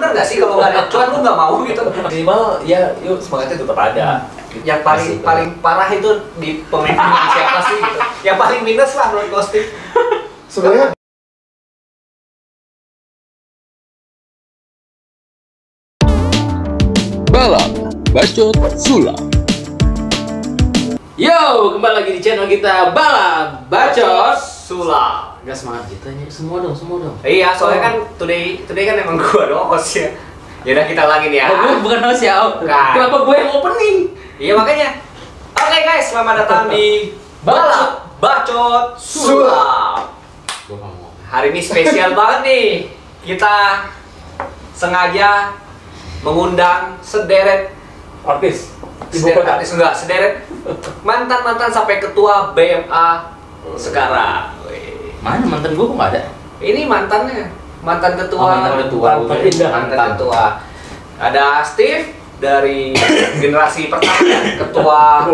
bener nggak sih kalau nggak ada cuan lu nggak mau gitu? Minimal ya yuk semangatnya tetap ada. Yang paling parah itu di pemimpin siapa sih gitu? Yang paling minus lah menurut Kosti. Sebenarnya Balap Bacot Sulap. Yo, kembali lagi di channel kita Balap Bacot Sulap. Gak semangat gitu ya, semua dong. Iya, soalnya kan today kan emang gua doang host ya. Yaudah kita lagi nih ya. Oh, gue bukan host ya, Bukan. kenapa gue yang opening? Iya makanya. Oke guys, selamat datang di Balap Bacot Sulap. Gue ngomong. Hari ini spesial banget nih. Kita sengaja mengundang sederet Artis sederet mantan sampai ketua BMA sekarang. Wih. Mana mantan gue kok gak ada? Ini mantannya, mantan ketua. Oh, mantan ketua. Mantan ketua. Ada Steve dari generasi pertama, ketua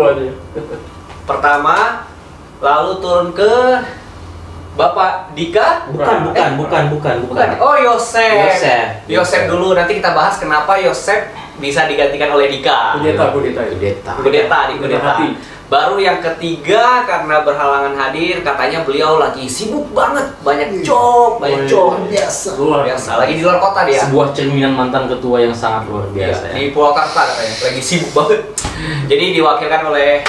pertama, lalu turun ke Bapak Dika. Bukan. Oh, Yosef dulu. Nanti kita bahas kenapa Yosef bisa digantikan oleh Dika. Kudeta. Baru yang ketiga karena berhalangan hadir, katanya beliau lagi sibuk banget, banyak job. luar Biasa. Lagi di luar kota dia. Sebuah cerminan mantan ketua yang sangat luar biasa. Di Purwakarta katanya, lagi sibuk banget. Jadi diwakilkan oleh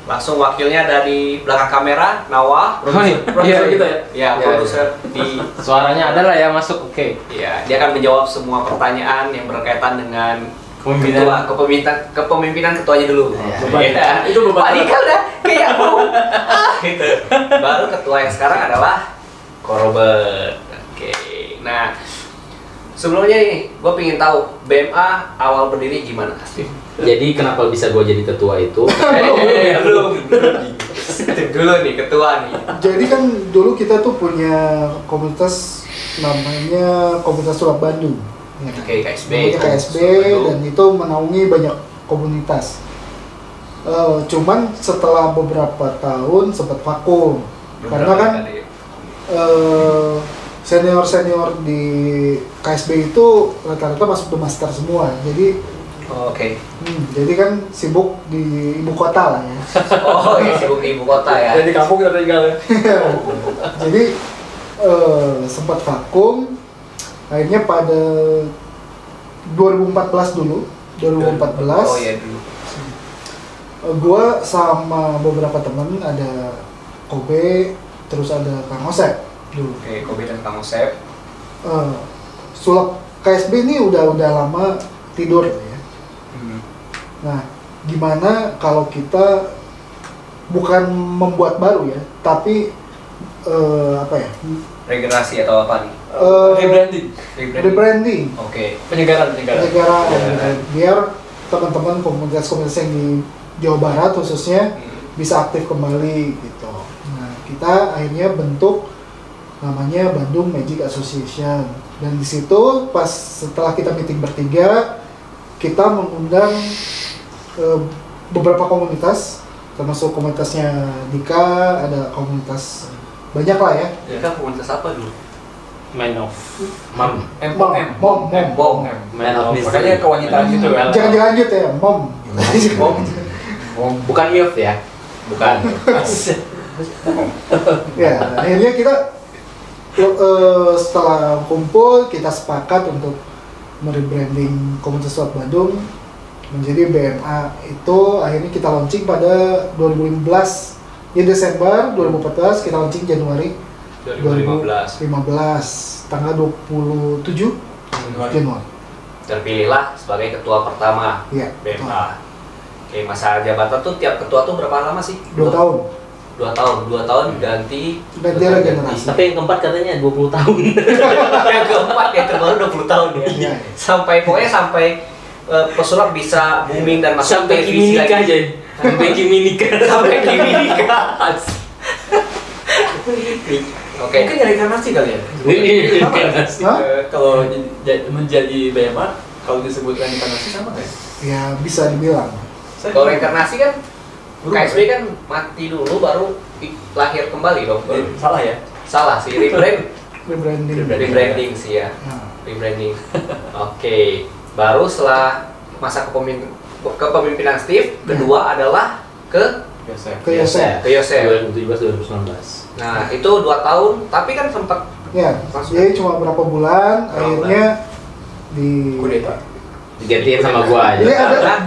langsung wakilnya dari belakang kamera, Nawah, Produser kita ya. Ya, produser di Suaranya ada lah ya masuk, oke. ya, dia akan menjawab semua pertanyaan yang berkaitan dengan kepemimpinan ketuanya dulu. Beban. Itu beban. Pak Dika udah kayak mau gitu. Baru ketua yang sekarang adalah Korobet. Oke. Nah, sebelumnya nih, gue pengen tahu BMA awal berdiri gimana, Steve? Jadi kenapa bisa gue jadi ketua itu? Belum. Dulu nih ketua nih. Jadi kan dulu kita tuh punya komunitas namanya Komunitas Sulap Bandung. Ya. Oke, KSB. Namanya KSB dan itu menaungi banyak komunitas. Cuman setelah beberapa tahun sempat vakum karena kan senior di KSB itu rata-rata masuk ke master semua. Jadi Oke. jadi kan sibuk di ibu kota lah ya. Oh, ya sibuk di ibu kota ya. Jadi kampung kita tinggal ya. Jadi sempat vakum. Akhirnya pada 2014 dulu, 2014. Oh iya dulu. Gua sama beberapa teman ada Kobe, terus ada Kang Osep dulu. Oke, Kobe dan Kang Osep. Sulap KSB ini udah lama tidur ya. Nah, gimana kalau kita bukan membuat baru ya, tapi apa ya? Regenerasi atau apa nih? Rebranding. Oke. Penyegaran. Biar teman-teman komunitas-komunitas yang di Jawa Barat khususnya bisa aktif kembali gitu. Nah, kita akhirnya bentuk namanya Bandung Magic Association. Dan di situ pas setelah kita meeting bertiga, kita mengundang beberapa komunitas, termasuk komunitasnya Dika, ada komunitas banyak lah ya. Kita komunitas apa dulu? Man of Mom. Mom. Man of Mystery. Makanya kewanitaan gitu kan. Jangan dilanjut ya, Mom. Bukan MILF ya? Bukan. Ya, akhirnya kita setelah kumpul, kita sepakat untuk merebranding Komunitas Sulap Bandung menjadi BMA. Itu akhirnya kita launching pada 2015. Di Desember 2014, kita launching Januari 2015 tanggal 27 Januari. Terpilihlah sebagai ketua pertama Iya. BMA. Oke, masa jabatan tuh tiap ketua tuh berapa lama sih? 2 tahun. 2 tahun ganti Regenerasi. Tapi yang keempat katanya 20 tahun. yang keempat ya terbaru 20 tahun ya. Iya. Sampai pesulap bisa booming dan masuk Sampai Kimi nikah aja. Sampai Kimi nikah. Oke. Mungkin nyari karnasi kali ya. Hah? Kalau menjadi BMA, kalau disebut reinkarnasi sama nggak? Ya bisa dibilang. Kalau reinkarnasi kan KSB kan mati dulu baru lahir kembali dong. Salah ya? Salah sih, rebranding Rebranding. sih ya. Nah, Rebranding. Oke. Oke, baru setelah masa kepemimpinan Steve, kedua adalah ke Yosef. 2017-2019. Nah, itu 2 tahun, tapi kan sempat Ya, jadi cuma berapa bulan, akhirnya digantiin sama gua aja.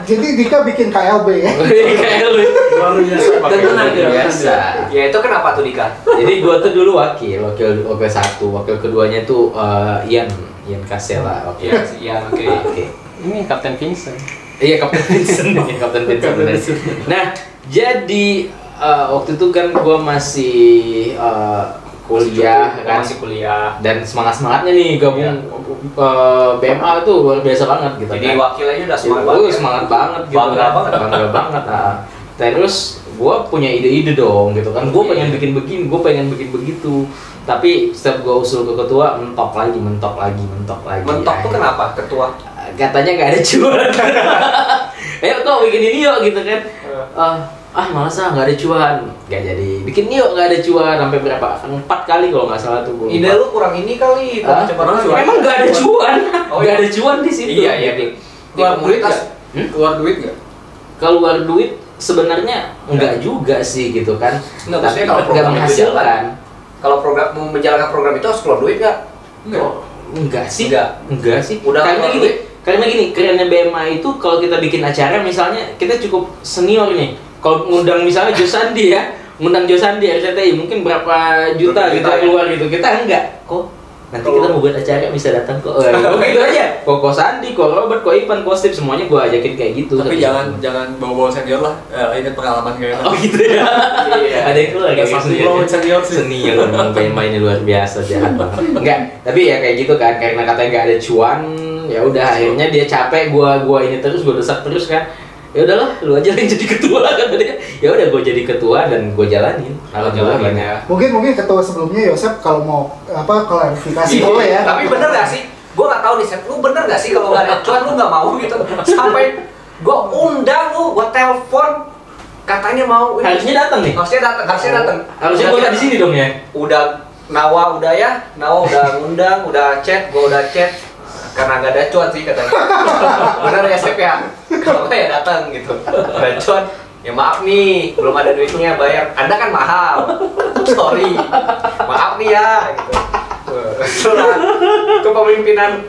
Jadi Dika bikin KLB ya. KLB. Luar biasa. Dan tenang biasa. Ya itu kenapa tuh Dika? Jadi gua tuh dulu wakil satu, wakil keduanya tuh Ian Kasela. Oke. Iya, oke. Ini Kapten Vincent. Iya, Kapten Vincent. Kapten Vincent. Nah, jadi waktu itu kan gua masih kuliah kan, masih kuliah dan semangatnya nih gabung BMA itu luar biasa banget gitu. Jadi kan. wakil aja udah semangat banget. Semangat banget gitu. Bangga banget. Terus gue punya ide-ide dong gitu kan. Gue pengen bikin begini, gue pengen bikin begitu. Tapi setiap gue usul ke ketua, mentok lagi. Mentok tuh kenapa ketua? Katanya nggak ada cuan. Ayo kok bikin ini yuk gitu kan. Malas nggak ada cuan, nggak jadi bikin yuk, nggak ada cuan sampai berapa 4 kali kalau nggak salah tuh. Ide lu kurang ini kali, emang nggak ada cuan, nggak ada cuan di situ. Iya di komunitas. Keluar duit nggak? Keluar duit sebenarnya enggak juga sih gitu kan. Tapi nggak menghasilkan. Kalau program mau menjalankan program itu harus keluar duit nggak? Enggak sih. Enggak sih. Karena gini, kerennya BMA itu kalau kita bikin acara misalnya kita cukup senior nih. Kalau ngundang misalnya Josandi ya, ngundang Josandi RCTI mungkin berapa juta gitu keluar gitu. Kita enggak. Kok nanti kita mau buat acara bisa datang kok. Gitu aja. Kok Sandi, kok Robert, kok Ivan, kok Steve semuanya gua ajakin kayak gitu. Tapi jangan bawa senior lah. Ingat pengalaman kayak gitu. Oh gitu ya. Ada yang keluar kayak senior sih. Senior memang main ini luar biasa, jahat banget. Enggak, tapi ya kayak gitu kan, karena katanya nggak ada cuan, ya udah akhirnya dia capek, gua ini terus, gua desak terus kan. Ya udahlah, lu aja yang jadi ketua kan tadi. Ya udah, gua jadi ketua dan gua jalanin. Alhamdulillah. Mungkin ketua sebelumnya Yosef kalau mau klarifikasi boleh ya. Tapi bener gak sih? Gua nggak tahu nih, Sep. Lu bener gak sih kalau nggak ada cuan lu nggak mau gitu? Sampai gua undang lu, gua telepon, katanya mau. Harusnya datang nih. Harusnya datang. Harusnya gua di sini dong ya. Nawa udah ngundang, udah chat, gua udah chat. Karena nggak ada cuan sih katanya. Bener ya Sep ya? Kalau nggak ya datang gitu. Ada cuan, ya maaf nih, belum ada duitnya bayar. Anda kan mahal, sorry. Maaf nih ya. Gitu. Setelah kepemimpinan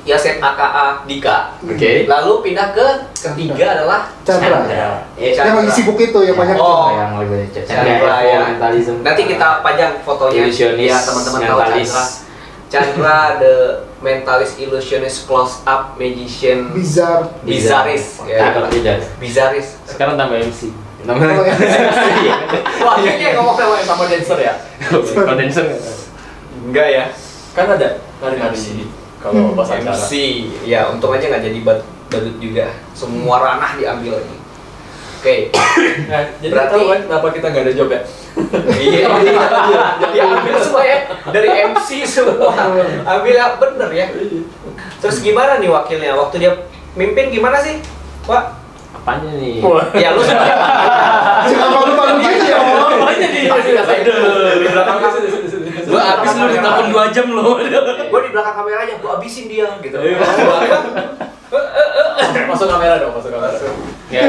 Yosef AKA Dika. Oke. Lalu pindah ke ketiga adalah Chandra. Yang lagi sibuk itu yang banyak. Yang lebih Chandra ya. Nanti kita pajang fotonya ya teman-teman tahu Chandra. Chandra the mentalist illusionist close up magician bizarris ya. Bizarris. Sekarang tambah MC. Wah, ini ngomong sama dancer ya. Kalau dancer enggak ya. Kan ada nari-nari kalau pas acara. MC. Ya, untung aja nggak jadi badut juga. Semua ranah diambil lagi. Oke. Nah, jadi berarti tahu kan kenapa kita nggak ada job ya? Iya, diambil semua ya, dari MC semua, ambil yang bener ya. Terus gimana nih wakilnya, waktu dia mimpin gimana sih, Pak? Apanya nih? Ya lu sebenarnya. Jangan malu-malu gitu ya. Apanya nih? Di belakang kamera. Gua abis lu ditelepon 2 jam lo. Gua di belakang kameranya, gua abisin dia gitu. Masuk kamera dong, masuk kamera. Ya,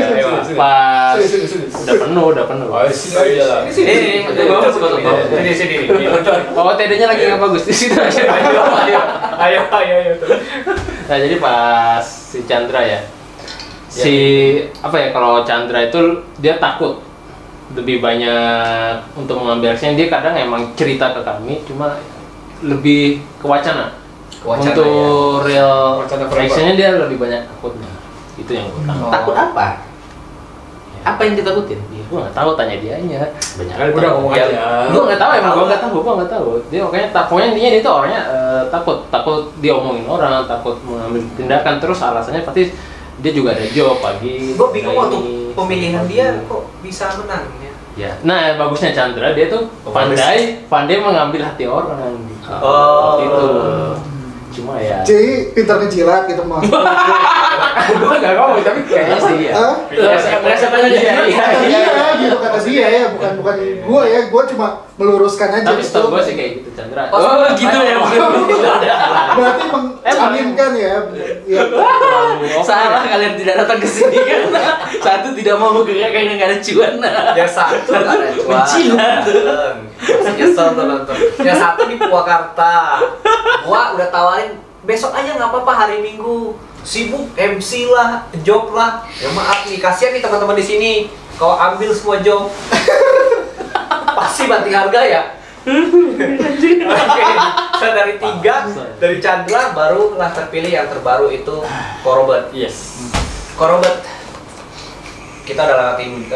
pas udah penuh. Sini. Oh, TD-nya lagi nggak bagus di situ. Ayo. Nah, jadi pas si Chandra ya. Kalau Chandra itu dia takut lebih banyak untuk mengambil action. Dia kadang emang cerita ke kami, cuma lebih ke wacana untuk ya. Real actionnya dia lebih banyak takutnya. Itu yang utama. Takut apa? Apa yang ditakutin? Ya, gua nggak tahu, tanya dia aja. Banyak kali udah ngomong aja. Gua nggak tahu, emang gua nggak tahu. Dia pokoknya intinya dia tuh orangnya takut diomongin orang, takut mengambil tindakan, terus alasannya pasti dia juga ada job pagi. Gua bingung waktu pemilihan dia kok bisa menang ya. Ya. Nah, bagusnya Chandra dia tuh pandai mengambil hati orang gitu. Oh. Itu. Cuma ya. Jadi pintar ngejilat gitu mas. Gue nggak ngomong tapi kayaknya sih ya. Merasa tanya dia. Iya gitu kata dia ya, bukan gue ya, gue cuma meluruskan aja. Tapi setahu gue sih kayak gitu Chandra. Oh gitu ya. Berarti mengaminkan ya. Salah kalian tidak datang ke sini karena satu tidak mau bergerak karena nggak ada cuan. Ya satu nggak ada cuan. Cina tuh. Nyesel tuh nonton. Ya satu di Purwakarta. Gua udah tawarin besok aja nggak apa-apa, hari Minggu. Sibuk MC lah, job lah. Ya maaf nih, kasihan nih teman-teman di sini. Kau ambil semua job. Pasti banting harga ya. Oke, dari 3 dari Chandra barulah terpilih yang terbaru itu Korobet. Yes. Korobet. Kita udah lewatin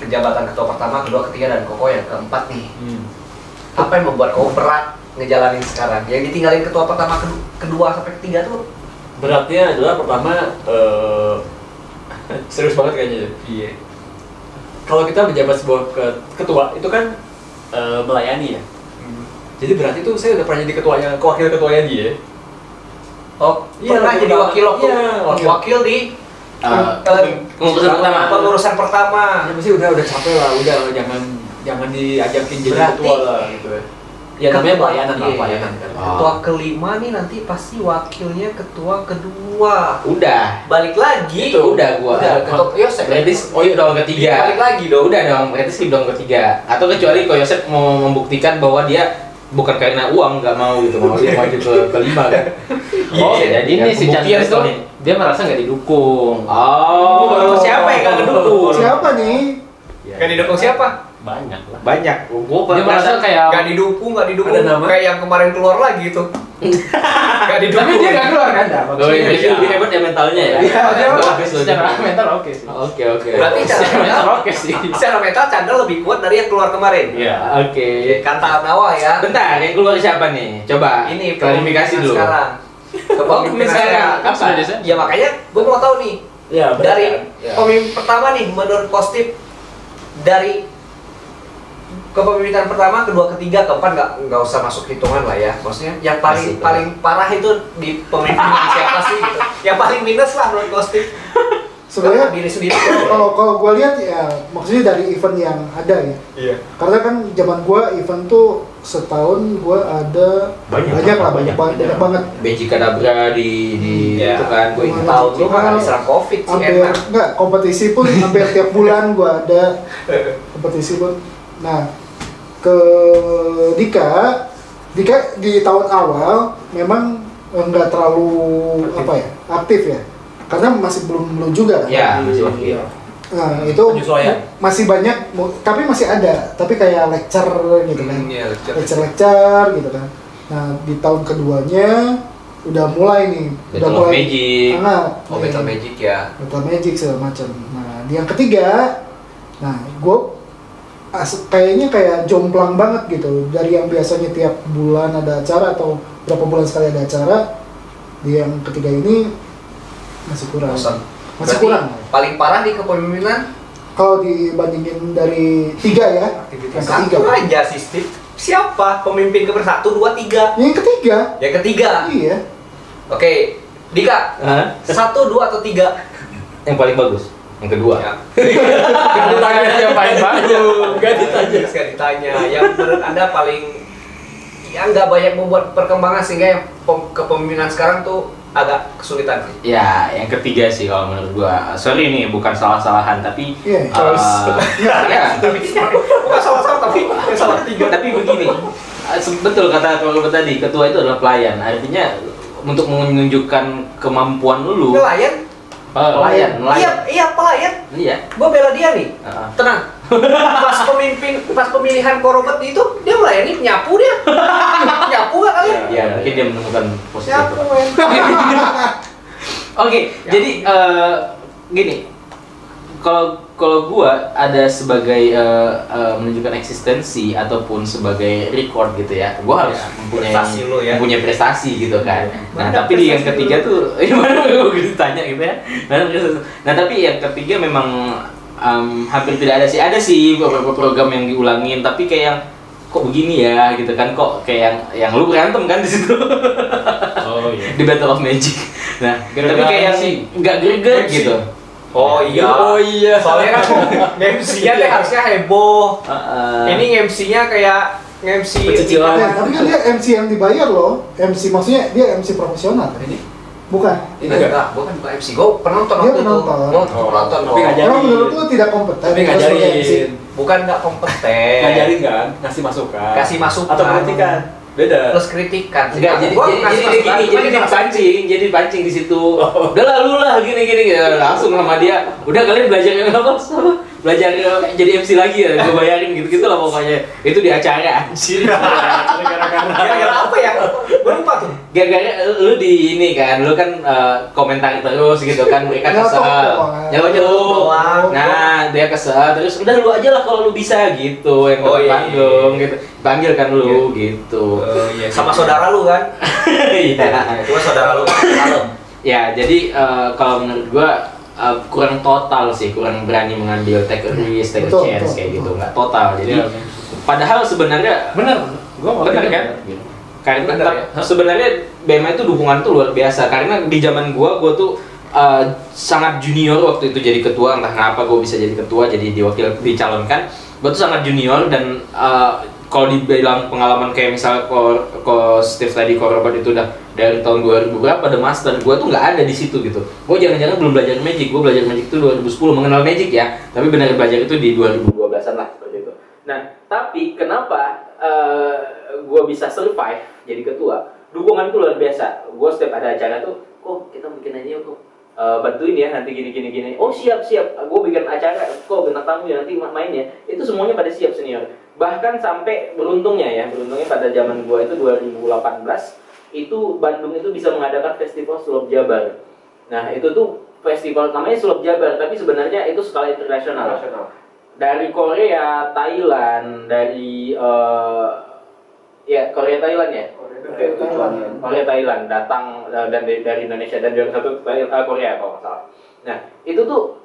jabatan ketua pertama, kedua, ketiga, dan Koko yang keempat nih. Apa yang membuat Koko berat ngejalanin sekarang? Yang ditinggalin ketua pertama, kedua sampai ketiga tuh Beratnya adalah pertama serius banget kayaknya. Iya. Kalau kita menjabat sebuah ketua itu kan melayani ya. Jadi berarti tuh saya udah pernah jadi wakil ketuanya dia. Oh, iya, pernah jadi wakil waktu. Iya, wakil di pengurusan pertama. Ya mesti udah capek lah, udah jangan diajakin jadi ketua lah gitu ya. Ya namanya pelayanan lah, pelayanan kan. Ketua kelima nih nanti pasti wakilnya ketua kedua. Udah. Balik lagi. Itu udah gua. Ketua Yosep. Berarti dong ketiga. Balik lagi dong. Udah dong, berarti skip dong ketiga. Atau kecuali kalau Yosep mau membuktikan bahwa dia bukan karena uang nggak mau gitu, mau dia maju ke kelima kan. Oh, jadi ini si Chandra itu dia merasa nggak didukung. Oh, siapa yang nggak ngedukung? Siapa nih? Gak didukung siapa? Banyak lah. Banyak. Dia merasa kayak Gak didukung. Ada nama? Kayak yang kemarin keluar lagi itu. Gak didukung. tapi dia nggak keluar kan? Oh, ini lebih hebat ya mentalnya ya. Iya, dia Bagus loh. secara mental oke sih. Oke. Berarti Secara mental oke sih. secara mental Chandra lebih kuat dari yang keluar kemarin. Iya. Oke. Kata Nawa ya. Bentar, yang keluar siapa nih? Coba Ini klarifikasi dulu. sekarang. Kepemimpinan sekarang. Kan sudah desa. Ya makanya gue mau tahu nih. Ya, Dari pemimpin pertama nih menurut Kostip, dari kepemimpinan pertama, kedua, ketiga, keempat nggak usah masuk hitungan lah ya. Maksudnya yang paling parah itu di pemimpinan siapa sih gitu. Yang paling minus lah menurut Kostip. Sebenarnya diri sendiri. kalau gue lihat ya, maksudnya dari event yang ada ya. Iya. Karena kan zaman gue event tuh setahun gue ada banyak banget. Magic Kadabra di itu kan gue Gimana? Tahun lu kan diserang Covid sih Hampir enak. enggak, kompetisi pun hampir tiap bulan gue ada kompetisi pun. Nah, ke Dika di tahun awal memang enggak terlalu aktif ya, karena masih belum juga kan. Ya, masih wakil. Nah, itu Penyesuaian. masih banyak, tapi masih ada, tapi kayak lecture gitu kan. Iya, Lecture gitu kan. Nah, di tahun keduanya udah mulai nih, Battle of Magic. Battle Magic ya. Battle Magic segala macam. Nah, di yang ketiga, gue kayaknya kayak jomplang banget gitu. Dari yang biasanya tiap bulan ada acara atau berapa bulan sekali ada acara, di yang ketiga ini masih kurang. Masih kurang. Paling parah di kepemimpinan Kalau dibandingin dari 3 ya, yang ketiga. satu aja sih, Steve. Siapa pemimpin ke 1, 2, 3? Yang ketiga. Yang ketiga. Iya. Oke, Dika. 1, 2 atau 3? Yang paling bagus. Yang kedua. Ya. Gak ditanya siapa yang bagus. Gak ditanya. Yang menurut Anda paling yang nggak banyak membuat perkembangan sehingga yang kepemimpinan sekarang tuh agak kesulitan sih. Ya, yang ketiga sih kalau menurut gua. Sorry nih, bukan salah-salahan tapi Iya, ya. Bukan salah-salah tapi yang salah 3. Tapi begini, betul kata Robert tadi, ketua itu adalah pelayan. Artinya untuk menunjukkan kemampuan lu. Pelayan? Pelayan. Iya, pelayan. Iya. Gua bela dia nih. Tenang. Pas pemilihan Korobet itu dia melayani, nyapu dia. Nyapu nggak kalian? Ya, mungkin dia menemukan posisi. Nyapu. Oke, jadi gini. Kalau gua ada sebagai menunjukkan eksistensi ataupun sebagai record gitu ya, gua harus mempunyai prestasi gitu kan. Nah, tapi di yang ketiga tuh gimana gua ditanya gitu ya. Nah, tapi yang ketiga memang hampir tidak ada sih beberapa program yang diulangin, tapi kayak yang kok begini ya gitu kan, kok kayak yang lu berantem kan di situ. Oh iya. Di Battle of Magic. Nah, tapi kayak nggak greget gitu. Oh iya. Soalnya kan MC-nya tuh harusnya heboh. Ini MC-nya kayak MC cicilan. Tapi kan dia MC yang dibayar loh. MC maksudnya dia MC profesional kan ini? Bukan. Ini enggak, bukan MC. Gue penonton dia waktu itu. Penonton. Tapi ngajarin. Orang menurut lu tidak kompeten. Tapi ngajarin. Bukan nggak kompeten. Ngajarin kan, ngasih masukan. Kasih masukan. Atau kritikan. Beda. Terus kritikan. Enggak, jadi dipancing di situ. Udah lalu lah gini langsung sama dia. Udah kalian belajar apa? Belajar jadi MC lagi ya, gue bayarin gitu lah pokoknya. Itu di acara anjir. Gara-gara apa ya? Gue lupa tuh. Gara-gara lu di ini kan, lu kan komentar terus gitu kan, mereka kesel. Nyelotok. Nah, dia kesel terus udah lu aja lah kalau lu bisa gitu, yang panggung gitu. Panggil kan lu gitu. Iya. Sama saudara lu kan? Iya. Cuma saudara lu. Ya, jadi kalau menurut gua kurang total sih, kurang berani mengambil take a risk, take a chance kayak gitu, nggak total. Jadi padahal sebenarnya benar kan? Karena sebenarnya BMA itu dukungan tuh luar biasa. Karena di zaman gua tuh sangat junior waktu itu jadi ketua, entah kenapa gua bisa jadi ketua, jadi dicalonkan. Gua tuh sangat junior dan kalau dibilang pengalaman kayak misal Steve tadi Robert itu udah dari tahun 2000 berapa ada master, gue tuh nggak ada di situ gitu. Gue jangan-jangan belum belajar Magic, gue belajar Magic itu 2010, mengenal Magic ya, tapi benar belajar itu di 2012an lah seperti itu. Nah, tapi kenapa gue bisa survive jadi ketua? Dukungan itu luar biasa. Gue setiap ada acara tuh, kok kita bikin aja kok. Bantuin ya nanti gini. Oh siap. Gue bikin acara, kok bintang tamu ya nanti main ya. Itu semuanya pada siap senior. Bahkan sampai beruntungnya pada zaman gue itu 2018 itu Bandung itu bisa mengadakan festival Sulap Jabar. Nah itu tuh festival namanya Sulap Jabar, tapi sebenarnya itu skala internasional. Dari Korea, Thailand, dari Korea Thailand ya. Korea Thailand datang dan dari Indonesia dan dari satu Korea kalau nggak salah. Nah itu tuh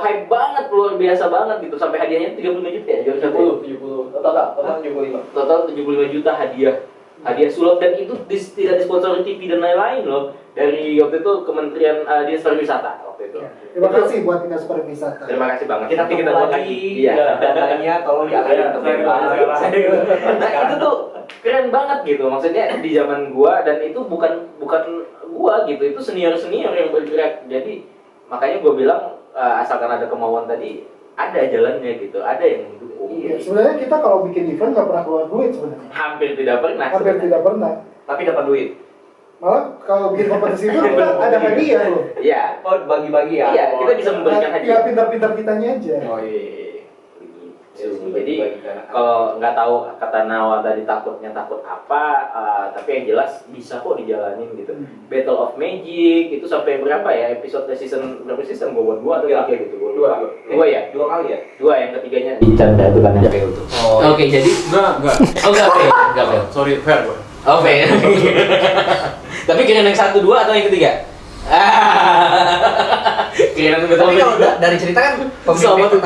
hype banget, luar biasa banget gitu, sampai hadiahnya 35 juta ya, juara 70 total 75 juta hadiah sulap, dan itu tidak disponsori TV dan lain-lain loh, dari waktu itu Kementerian Dinas Pariwisata waktu itu. Terima kasih buat Dinas Pariwisata. Terima kasih banget. Kita buat lagi. Iya. Dananya tolong dialihkan ke Nah itu tuh keren banget gitu, maksudnya di zaman gua, dan itu bukan gua gitu, itu senior yang bergerak. Jadi makanya gua bilang asalkan ada kemauan tadi, ada jalannya gitu, ada yang mendukung. Iya, sebenarnya kita kalau bikin event nggak pernah keluar duit sebenarnya. Hampir tidak pernah. Tapi dapat duit. Malah kalau bikin kompetisi itu kita ada hadiah loh. Iya. Oh, bagi-bagi ya. Iya, kita bisa memberikan hadiah. Ya pintar-pintar kitanya aja. Oh iya. Jadi kalau nggak tahu kata Nawa tadi takut apa, tapi yang jelas bisa kok dijalanin gitu. Battle of Magic itu sampai berapa ya episode berapa season gue buat 2 atau 3 gitu. Dua ya? 2 kali ya? 2, yang ketiganya dicanda itu kan fail tuh. Oke, jadi enggak. Oh enggak fail. Sorry, fair gue. Oh fail. Tapi kira-kira yang 1, 2 atau yang ketiga? Kira-kira betul. Tapi kalau dari cerita kan pemimpin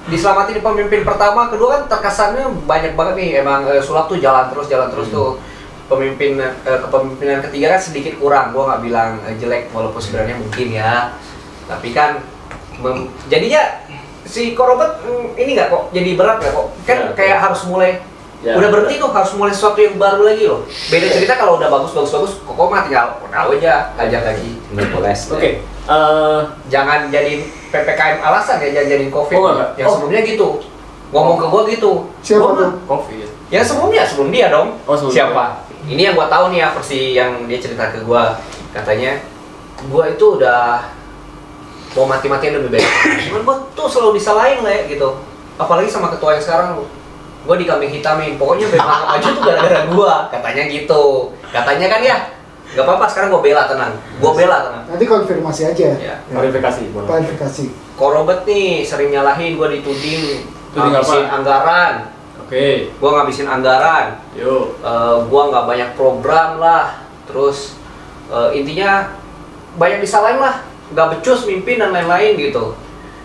diselamatin di pemimpin pertama, kedua kan terkesannya banyak banget nih, emang sulap tuh jalan terus tuh. Kepemimpinan ketiga kan sedikit kurang, gua nggak bilang jelek walaupun sebenarnya mungkin ya, tapi kan jadinya si Robert ini nggak kok jadi berat nggak kok, kan ya, kayak harus mulai udah berhenti tuh, harus mulai sesuatu yang baru lagi loh. Beda cerita kalau udah bagus kok mah tinggal aja ajar lagi. Oke. Jangan jadiin PPKM alasan ya, jangan jadiin COVID. Yang sebelumnya gitu. Ngomong ke gua gitu. Siapa tuh? COVID. Ya sebelum dia dong. Siapa? Dia. Ini yang gua tahu nih ya, versi yang dia cerita ke gua. Katanya gua itu udah mau mati-matian lebih baik. Cuman gua tuh selalu disalahin lah gitu. Apalagi sama ketua yang sekarang lu. Gua dikambing hitamin. Pokoknya BMA maju tuh gara-gara gua. Katanya gitu. Katanya kan ya. Gak apa-apa, sekarang gue bela, tenang. Nanti konfirmasi aja. Ya. Klarifikasi. Korobet nih sering nyalahin gue, dituding ngabisin anggaran. Oke. Gue ngabisin anggaran. Yo. Gue nggak banyak program lah. Terus intinya banyak disalahin lah. Gak becus mimpin dan lain-lain gitu.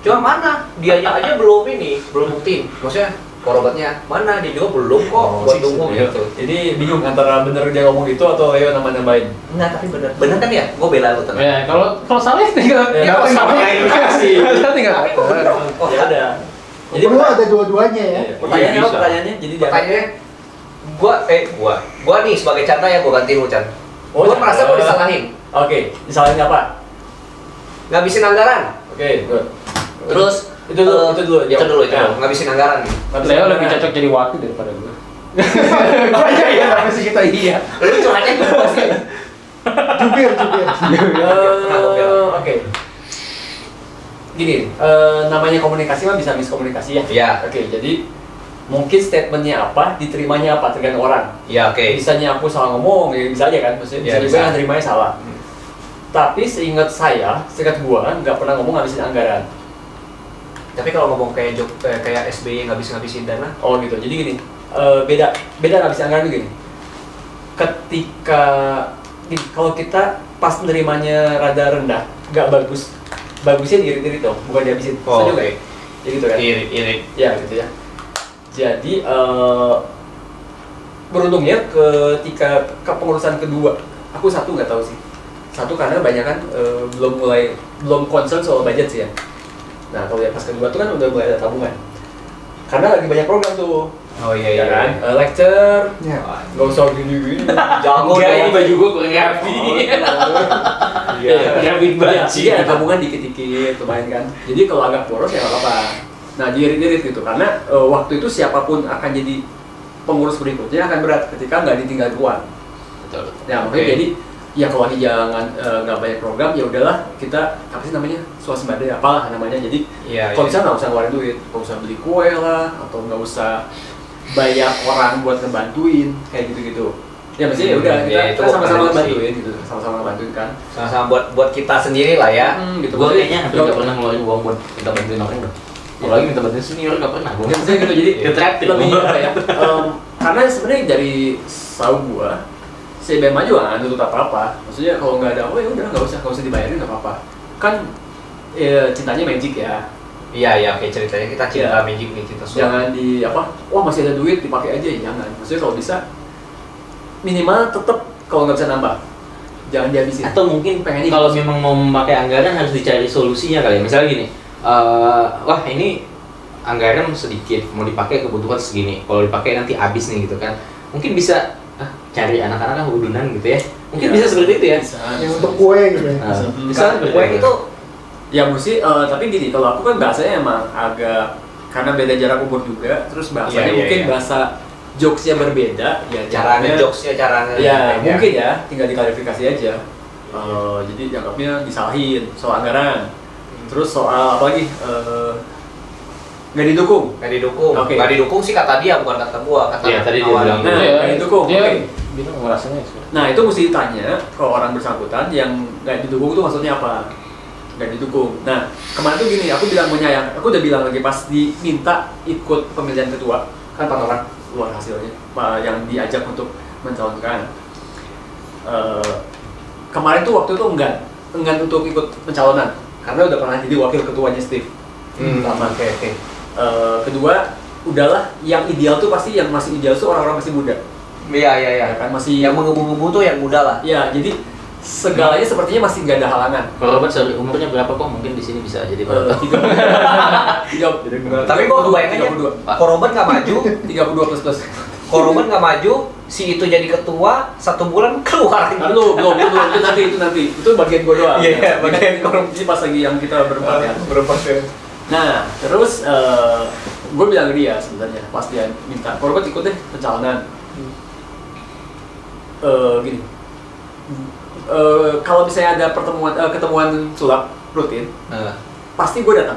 Cuma mana? Dianya aja belum buktiin. Maksudnya Korobotnya mana dia juga belum kok buat tunggu gitu. Jadi bingung antara bener dia ngomong gitu atau Leo nambahin. Enggak, tapi bener kan ya? Gue bela lu tenang. Ya, kalau salah tinggal tinggal. Oh, ya ada. Jadi ada dua-duanya ya. Pertanyaannya apa pertanyaannya? Jadi pertanyaannya gua nih sebagai Chandra ya, gua ganti lu Chan. Gua merasa gua disalahin. Oke, disalahin apa? Ngabisin anggaran. Oke, good. Terus itu dulu. Ngabisin anggaran nih. Leo lebih cocok jadi wakil daripada gue. Iya, tapi sih kita iya. Lu curhatnya gua sih. Jubir. Oke. Gini, namanya komunikasi mah bisa miskomunikasi ya. Iya. Oke, jadi mungkin statementnya apa, diterimanya apa tergantung orang. Iya, oke. Bisanya aku salah ngomong, ya bisa aja kan, maksudnya bisa juga yang terimanya salah. Tapi seingat gua nggak pernah ngomong ngabisin anggaran. Tapi kalau ngomong kayak SBY ngabisin dana. Oh gitu, jadi gini, beda ngabisin anggaran itu gini. Ketika kalau kita pas nerimanya rada rendah, nggak bagusnya diirit-irit dong, bukan dihabisin. Oh, juga. Jadi gitu kan? Irit. Ya gitu ya. Jadi beruntungnya ketika kepengurusan kedua, aku satu nggak tahu sih. Satu karena banyak kan belum concern soal budget sih ya. Nah kalau ya pas kedua tuh kan udah mulai ada tabungan. Karena lagi banyak program tuh. Oh iya kan? Lecture, nggak usah gini-gini. Jago ya, ini baju gue kurang rapi. Iya, jadi ada tabungan dikit-dikit, lumayan kan. Jadi kalau agak boros ya nggak apa-apa. Nah diirit-irit gitu, karena waktu itu siapapun akan jadi pengurus berikutnya akan berat ketika nggak ditinggal uang. Betul. Ya makanya jadi ya kalau lagi jangan nggak banyak program ya udahlah kita apa sih namanya swasembada ya apalah namanya. Jadi kalau bisa nggak usah ngeluarin duit, nggak usah beli kue lah atau nggak usah bayar orang buat ngebantuin kayak gitu-gitu. Ya maksudnya ya udah kita sama-sama ngebantuin gitu, sama-sama ngebantuin kan. Sama-sama buat kita sendiri lah ya. Gitu. Gue kayaknya hampir nggak pernah ngeluarin uang buat kita bantuin orang dong. Apalagi minta bantuin senior nggak pernah. Ya maksudnya gitu, jadi ketraktif lebih apa ya? Karena sebenarnya dari tahu gua si BMA juga nggak nuntut apa-apa. Maksudnya kalau nggak ada apa ya udah nggak usah dibayarin nggak apa-apa. Kan cintanya magic ya. Iya, oke, ceritanya kita cinta magic nih, cinta suara. Jangan di apa? Wah masih ada duit dipakai aja ya jangan. Maksudnya kalau bisa minimal tetap kalau nggak bisa nambah jangan dihabisin. Atau mungkin pengen kalau memang mau memakai anggaran harus dicari solusinya kali ya. Misalnya gini, wah ini anggaran sedikit mau dipakai kebutuhan segini. Kalau dipakai nanti habis nih gitu kan. Mungkin bisa cari anak-anak yang udunan gitu ya. Mungkin bisa seperti itu ya. Yang untuk kue gitu ya. Bisa kue itu ya mesti tapi gini kalau aku kan bahasanya emang agak karena beda jarak umur juga terus bahasanya mungkin bahasa jokesnya berbeda ya cara ngejokesnya mungkin ya tinggal diklarifikasi aja jadi dianggapnya disalahin soal anggaran terus soal apa lagi nggak didukung nggak didukung sih kata dia bukan kata gua kata tadi dia bilang nggak didukung bilang ngerasanya nah itu mesti ditanya ke orang bersangkutan yang nggak didukung itu maksudnya apa nggak didukung. Nah kemarin tuh gini, aku udah bilang lagi pas diminta ikut pemilihan ketua kan 4 orang keluar hasilnya yang diajak untuk mencalonkan. Kemarin tuh waktu itu enggan untuk ikut pencalonan karena udah pernah jadi wakil ketuanya Steve. Pertama, oke. Kedua, udahlah yang ideal tuh pasti yang masih ideal tuh orang-orang masih muda. Iya. Kan masih yang mengebu-gebu tuh yang muda lah. Iya, jadi segalanya sepertinya masih nggak ada halangan. Kalau umurnya berapa kok mungkin di sini bisa jadi 32. Tapi kok kebayangnya Koroban nggak maju 32 plus. Koroban nggak maju, si itu jadi ketua 1 bulan keluar. Belum itu nanti itu bagian gua doang. Iya, bagian Koroban. Ini pas lagi yang kita berempat ya. Ya. Nah, terus gue bilang ke dia sebenarnya pas dia minta Koroban ikut deh pencalonan. Gini. Kalau misalnya ada ketemuan sulap rutin, pasti gue datang.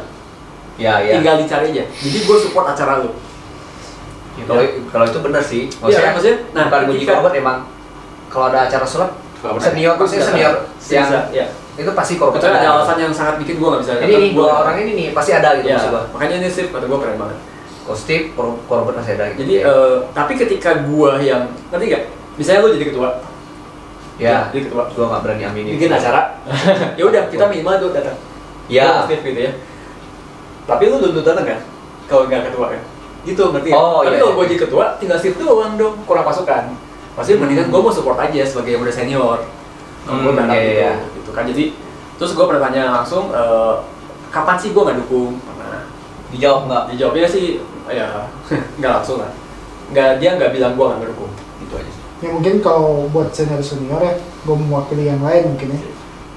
Ya. Tinggal dicari aja. Jadi gue support acara lu. Ya, kalau itu benar sih. Maksudnya nah bukan gue juga emang kalau ada acara sulap senior yang itu pasti korban. Kecuali ada alasan yang sangat bikin gue nggak bisa. Ini 2 orang ini nih pasti ada gitu maksud gue. Makanya ini Steve kata gue keren banget. Steve korban masih ada. Jadi tapi ketika gue yang ngerti nggak? Misalnya lu jadi ketua. Ya, jadi ketua. Gua nggak berani aminin. Bikin acara. Ya udah, kita minimal tuh datang. Ya. Steve gitu ya. Tapi lu dulu datang kan? Kalau nggak ketua kan? gitu, ngerti ya? Tapi kalau gue jadi ketua, tinggal shift doang dong, kurang pasukan. Pasti mendingan gue mau support aja sebagai yang udah senior. Gue berangkat gitu kan. Jadi terus gue pernah tanya langsung, kapan sih gue nggak dukung? Nah, dijawab nggak? Dijawabnya sih ya nggak langsung lah. Dia nggak bilang gue nggak dukung, gitu aja. Ya mungkin kalau buat senior ya, gue mewakili yang lain mungkin ya.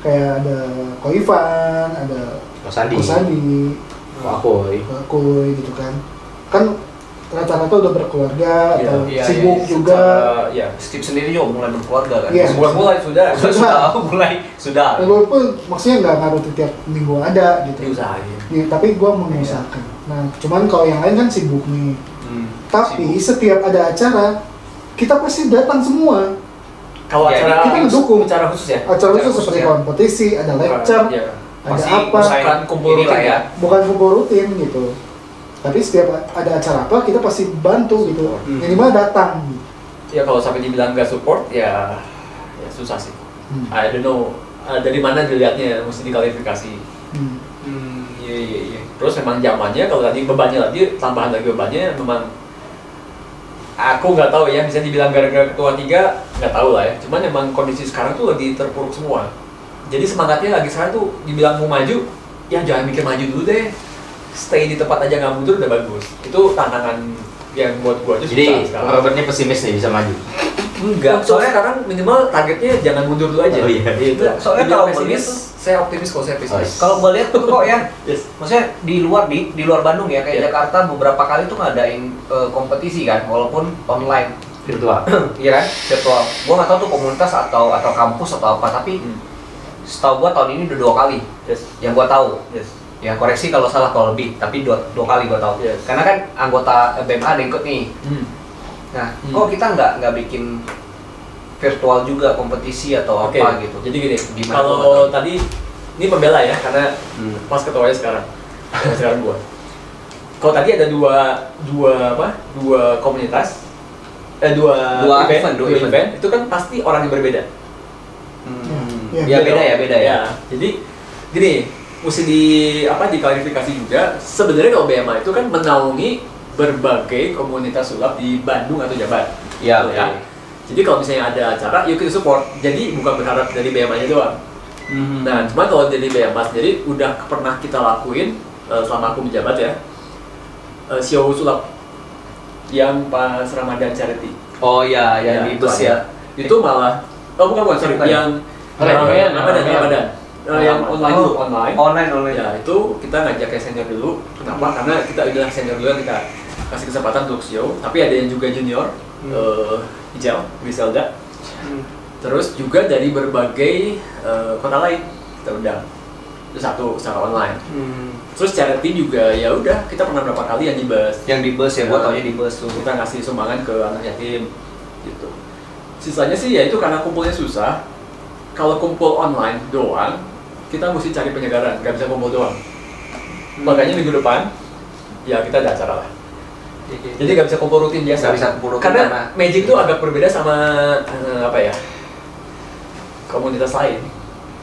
Kayak ada Ko Ivan, ada Ko Sandi, Akoy gitu kan. Kan rata-rata udah berkeluarga atau sibuk juga. Steve sendiri juga mulai berkeluarga kan. Mulai sudah. Gue pun maksudnya nggak ngaruh tiap minggu ada gitu. Diusahain. Tapi gue mengusahakan. Nah, cuman kalau yang lain kan sibuk nih. Tapi setiap ada acara kita pasti datang semua. Kalau acara kita mendukung. Acara khusus ya. Acara khusus seperti kompetisi, ada lecture, ada apa? Bukan kumpul rutin ya. Bukan kumpul rutin gitu. Tapi setiap ada acara apa kita pasti bantu gitu. Minimal datang. Ya kalau sampai dibilang nggak support ya susah sih. I don't know dari mana dilihatnya, mesti diklarifikasi. Iya. Terus memang zamannya kalau tadi bebannya lagi, tambahan lagi bebannya memang aku nggak tahu ya, bisa dibilang gara-gara ketua 3 nggak tahu lah ya. Cuman memang kondisi sekarang tuh lagi terpuruk semua. Jadi semangatnya lagi sekarang tuh dibilang mau maju, ya jangan mikir maju dulu deh. Stay di tempat aja nggak mundur udah bagus. Itu tantangan yang buat gua aja susah. Jadi sekarang. Robertnya pesimis nih bisa maju. Enggak, soalnya sekarang minimal targetnya jangan mundur dulu aja. Oh iya. Itu soalnya kalau pesimis, saya optimis kalau saya pesimis. Kalau gue lihat tuh kok ya, maksudnya di luar Bandung ya, kayak Jakarta beberapa kali tuh ngadain kompetisi kan, walaupun online. Virtual. Iya kan, virtual. Gue nggak tahu tuh komunitas atau kampus atau apa, tapi setahu gue tahun ini udah 2 kali. Yang gue tahu. Ya koreksi kalau salah, kalau lebih, tapi dua kali gue tahu. Karena kan anggota BMA ada ikut nih. Nah, kok kita nggak bikin virtual juga kompetisi atau apa gitu? Jadi gini, kalau tadi ini pembela ya, karena pas ketuanya sekarang gua. Kalau tadi ada dua komunitas, dua event, itu kan pasti orang yang berbeda. Beda ya. Jadi gini, mesti diklarifikasi juga. Sebenarnya kalau BMA itu kan menaungi berbagai komunitas sulap di Bandung atau Jabar. Iya. Jadi kalau misalnya ada acara, yuk kita support. Jadi bukan berharap dari BMA-nya doang. Nah, cuma kalau dari BMA sendiri udah pernah kita lakuin selama aku menjabat ya, show sulap yang pas Ramadan Charity. Oh iya, yang di bus ya. Itu malah, bukan sorry, yang Ramadan. Yang online. Ya itu kita ngajak ke senior dulu. Kenapa? Karena kita udah senior dulu yang kita kasih kesempatan untuk show. Tapi ada yang juga junior, Ijal, Griselda. Terus juga dari berbagai kota lain kita undang. Itu satu secara online. Terus charity juga ya udah, kita pernah berapa kali yang di bus. Yang di bus ya, gua taunya di bus tuh. Kita ngasih sumbangan ke anak yatim gitu. Sisanya sih ya itu karena kumpulnya susah. Kalau kumpul online doang, kita mesti cari penyegaran, nggak bisa kumpul doang. Makanya minggu depan, ya kita ada acara lah. Jadi nggak bisa kumpul rutin biasa. Nggak bisa kumpul rutin karena Magic tuh agak berbeda sama komunitas lain.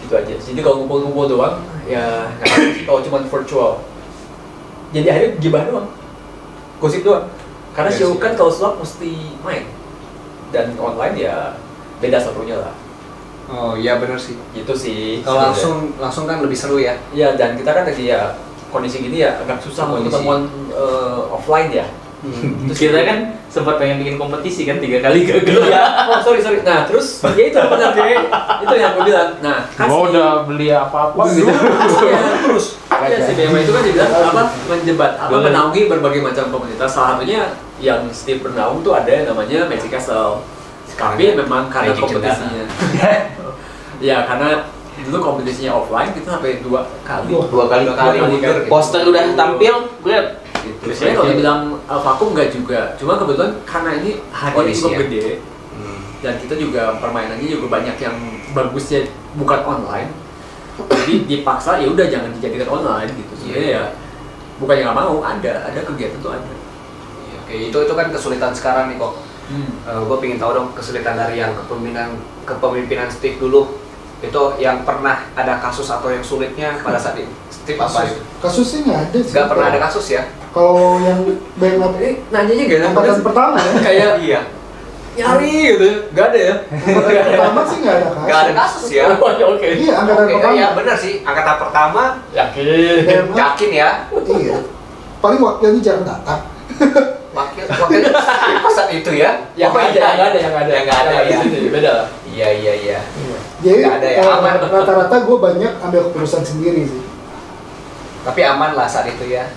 Gitu aja. Jadi kalau kumpul-kumpul doang, ya kalau cuma virtual, jadi akhirnya gibah doang, gosip doang. Karena show kan kalau sulap mesti main, dan online ya beda serunya lah. Oh iya benar sih. Itu sih. Kalau langsung kan lebih seru ya. Iya, dan kita kan lagi ya kondisi gini ya agak susah untuk ketemuan offline ya. Terus kita kan sempat pengen bikin kompetisi kan 3 kali gagal. Iya. Oh sorry. Nah terus ya itu benar deh. Itu yang aku bilang. Nah gua udah beli apa gitu. Terus. Ya si BMA itu kan dibilang menjebat, menaungi berbagai macam komunitas. Salah satunya yang Steve bernaung tuh ada yang namanya Magic Castle. Tapi memang karena kompetisinya. Ya karena dulu kompetisinya offline kita sampai 2 kali. Poster udah tampil, berat. Gitu. Sebenarnya kalau dibilang vakum nggak juga, cuma kebetulan karena ini hadiahnya cukup gede dan kita juga permainannya juga banyak yang bagus ya, bukan online. Jadi dipaksa ya udah jangan dijadikan online gitu. Sebenarnya ya bukannya nggak mau, ada kegiatan tuh ada. Oke, itu kan kesulitan sekarang nih kok. Gue pengen tahu dong kesulitan dari yang kepemimpinan Steve dulu. Itu yang pernah ada kasus atau yang sulitnya pada saat ini? Steve apa itu? Kasusnya nggak ada sih. Nggak pernah ada kasus ya? Kalau yang BMA ini nanyanya gak angkatan pertama ya? Kayak iya nyari gitu, gak ada ya? Angkatan pertama sih gak ada kasus. Gak ada kasus ya? Oke. Iya, angkatan pertama. Iya benar sih, angkatan pertama yakin. Yakin ya? Iya. Paling wakilnya jarang datang. Wakil pasal itu ya? Yang ada ya. Beda lah. Iya. Jadi ada ya, aman. Rata-rata gue banyak ambil keputusan sendiri sih. Tapi aman lah saat itu ya.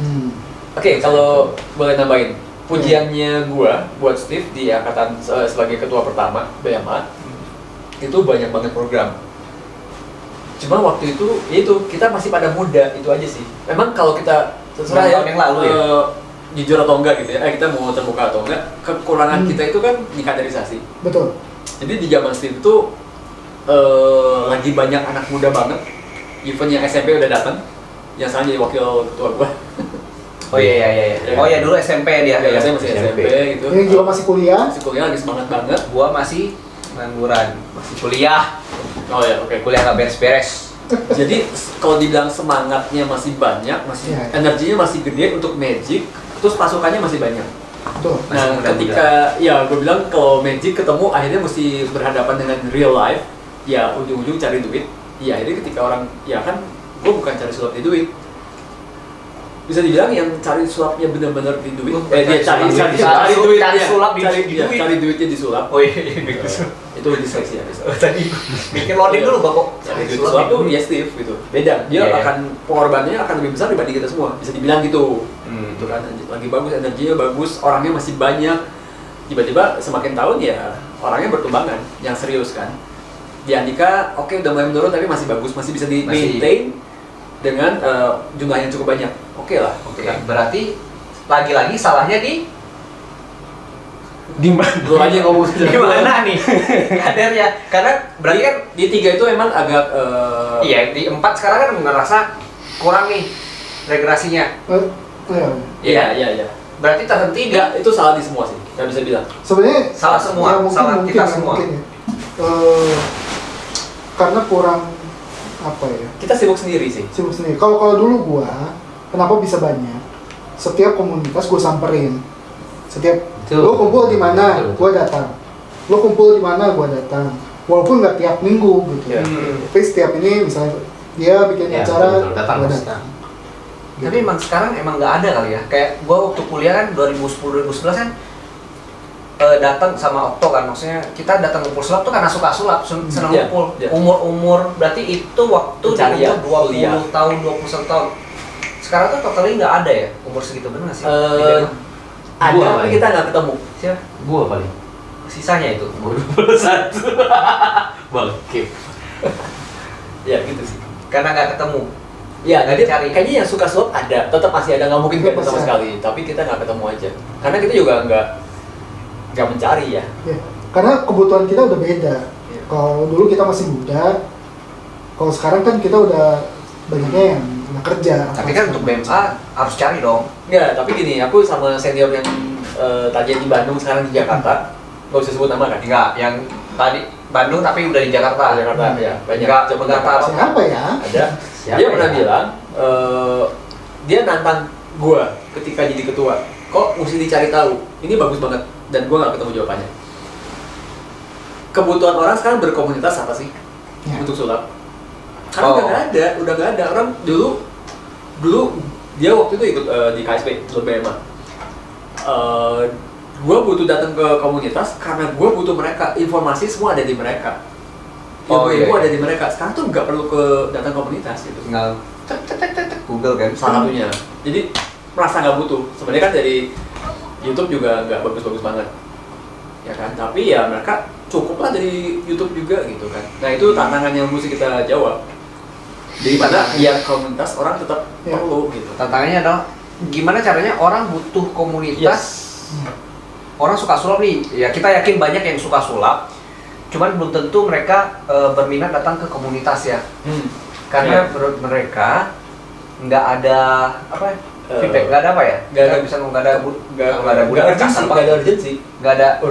Oke, kalau boleh nambahin, pujiannya gua buat Steve di angkatan sebagai ketua pertama BMA itu banyak banget program. Cuma waktu itu kita masih pada muda, itu aja sih. Memang kalau kita terserah ya, yang lalu ya. Jujur atau enggak gitu ya, kita mau terbuka atau enggak, kekurangan kita itu kan di kaderisasi. Betul. Jadi di zaman Steve itu lagi banyak anak muda banget, even yang SMP udah datang, yang sekarang jadi wakil ketua gua. Oh iya. Oh ya dulu SMP dia. Ya, saya masih SMP gitu. Ini juga masih kuliah. Masih kuliah lagi semangat banget. Gua masih pengangguran, masih kuliah. Oh ya, oke. Kuliah nggak beres-beres. Jadi kalau dibilang semangatnya masih banyak, energinya masih gede untuk Magic, terus pasukannya masih banyak. Betul. Nah, ketika gue bilang kalau Magic ketemu akhirnya mesti berhadapan dengan real life, ya ujung-ujung cari duit. Ya akhirnya ketika orang, ya kan gue bukan cari sulap di duit. Bisa dibilang yang cari sulapnya benar-benar di duit. Dia cari duitnya di sulap. Oh iya. Itu diseleksi ya. Tadi bikin loading dulu Bapak. Cari duit sulap itu ya Steve gitu. Beda. Dia akan pengorbanannya akan lebih besar dibanding kita semua. Bisa dibilang gitu. Itu kan lagi bagus, energinya bagus, orangnya masih banyak. Tiba-tiba semakin tahun ya orangnya bertumbangan, yang serius kan. Di Andika oke udah mulai menurun tapi masih bagus, masih bisa di maintain dengan jumlah yang cukup banyak. Oke lah. Oke. Berarti lagi-lagi salahnya di mana? Lu aja ngomong di mana nih? Kadernya. Karena berarti kan di 3 itu emang agak iya, di 4 sekarang kan ngerasa kurang nih regenerasinya. Iya. Berarti terhenti di itu salah di semua sih. Enggak bisa bilang. Sebenarnya salah semua, ya, salah kita semua. Karena kurang apa ya? Kita sibuk sendiri sih. Sibuk sendiri. Kalau dulu gua, kenapa bisa banyak? Setiap komunitas gua samperin. Setiap lo kumpul di mana, gua datang. Lo kumpul di mana, gua datang. Walaupun nggak tiap minggu gitu. Tapi setiap ini misalnya dia bikin acara, gua datang. Gitu. Tapi emang sekarang emang nggak ada kali ya. Kayak gua waktu kuliah kan 2010-2011 kan datang sama Okto kan, maksudnya kita datang ngumpul sulap tuh karena suka sulap, senang ngumpul. Umur berarti itu waktu di umur 20 tahun, 21 tahun. Sekarang tuh totally nggak ada ya umur segitu, bener nggak sih? Ada, tapi kita nggak ketemu. Siapa? Gua paling. Sisanya itu. Umur 21. Bangke. Ya gitu sih. Karena nggak ketemu. Ya, kayaknya yang suka sulap ada, tetap masih ada, nggak mungkin ketemu sama sekali. Tapi kita nggak ketemu aja. Karena kita juga nggak mencari ya. Karena kebutuhan kita udah beda. Kalau dulu kita masih muda, kalau sekarang kan kita udah banyaknya yang kerja. Tapi kan untuk BMA harus cari dong. Enggak, tapi gini, aku sama senior yang tadi di Bandung sekarang di Jakarta, nggak usah sebut nama kan? Enggak, yang tadi Bandung tapi udah di Jakarta. Ya, banyak. Enggak tahu siapa ya? Ada. Dia pernah bilang, dia nantang gua ketika jadi ketua. Kok mesti dicari tahu? Ini bagus banget. Dan gue gak ketemu jawabannya. Kebutuhan orang sekarang berkomunitas apa sih? Untuk sulap? Karena udah gak ada. Orang dulu dia waktu itu ikut di KSP, ikut BMA. Gue butuh datang ke komunitas karena gue butuh mereka. Informasi semua ada di mereka. Ilmu ada di mereka. Sekarang tuh gak perlu datang komunitas gitu. Tinggal Google kan. Salah satunya. Jadi merasa gak butuh. Sebenarnya kan dari YouTube juga nggak bagus-bagus banget, ya kan? Tapi ya mereka cukup lah dari YouTube juga gitu kan. Nah itu tantangan yang mesti kita jawab. Jadi pada ya komunitas orang tetap perlu gitu. Tantangannya adalah gimana caranya orang butuh komunitas. Orang suka sulap nih, ya kita yakin banyak yang suka sulap. Cuman belum tentu mereka berminat datang ke komunitas ya. Karena menurut mereka nggak ada apa ya? Feedback, nggak ada apa ya? Nggak ada